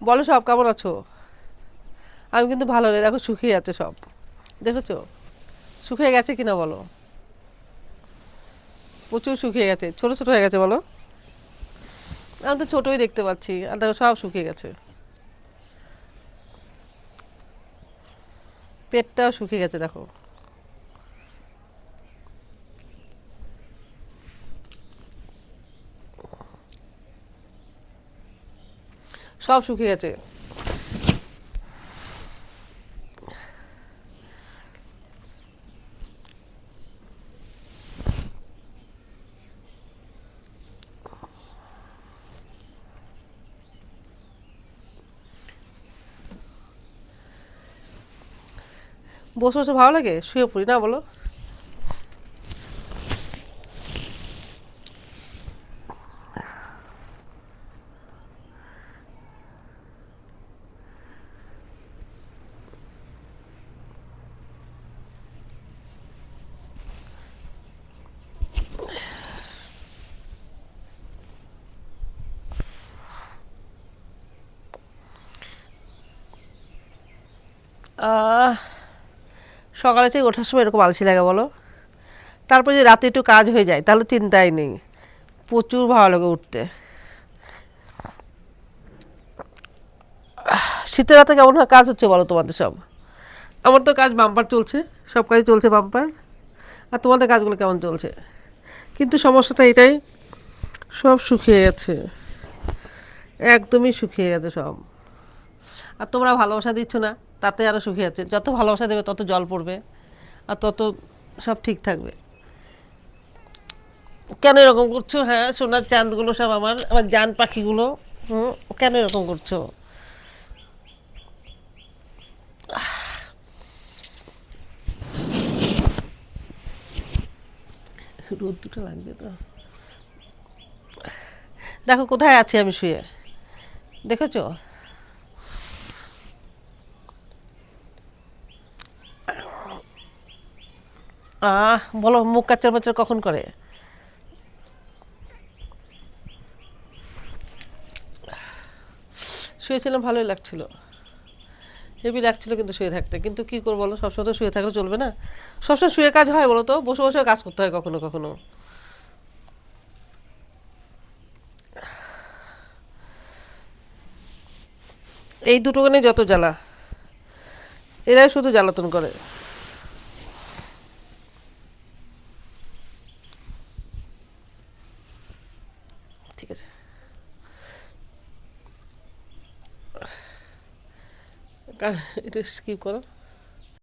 বলো সব কেমন আছো? আমি কিন্তু ভালো নেই, দেখো শুকিয়ে যাচ্ছে সব। দেখেছো শুকিয়ে গেছে কিনা বলো? প্রচুর শুকিয়ে গেছে, ছোট ছোট হয়ে গেছে বলো। আমি তো ছোটই দেখতে পাচ্ছি, আর দেখো সব শুকিয়ে গেছে। পেটটাও শুকিয়ে গেছে দেখো। সব শুকিয়ে গেছে। বসে বসে ভালো লাগে, শুয়ে পড়ি না বলো? আহ, সকালে ঠিক ওঠার সময় এরকম আলসি লাগে বলো। তারপরে যে রাতে একটু কাজ হয়ে যায় তাহলে চিন্তাই নেই। প্রচুর ভালো লাগে উঠতে। শীতের রাতে কেমন হয় কাজ হচ্ছে বলো তোমাদের সব? আমার তো কাজ বাম্পার চলছে, সব কাজই চলছে বাম্পার। আর তোমাদের কাজগুলো কেমন চলছে? কিন্তু সমস্যাটা এটাই, সব শুকিয়ে গেছে, একদমই শুকিয়ে গেছে সব। আর তোমরা ভালোবাসা দিচ্ছ না, তাতে আরও শুকিয়ে যাচ্ছে। যত ভালোবাসা দেবে তত জল পড়বে, আর তত সব ঠিক থাকবে। কেন এরকম করছো? হ্যাঁ, সোনার চাঁদগুলো সব আমার আমার জান পাখিগুলো। হুম, কেন এরকম করছো? রোদ দুটো লাগবে তো। দেখো কোথায় আছি আমি শুয়ে, দেখেছো? বলো, মুখ কাচার মাচার কখন করে? শুয়েছিলাম, ভালোই লাগছিল, হেভি লাগছিল কিন্তু শুয়ে থাকতে। কিন্তু কি করবো বলো, সবসময় তো শুয়ে থাকলে চলবে না। সবসময় শুয়ে কাজ হয় বলো তো? বসে বসে কাজ করতে হয় কখনো কখনো। এই দুটো গানে যত জ্বালা, এরাই শুধু জ্বালাতন করে। ঠিক আছে, এটা স্কিপ করো।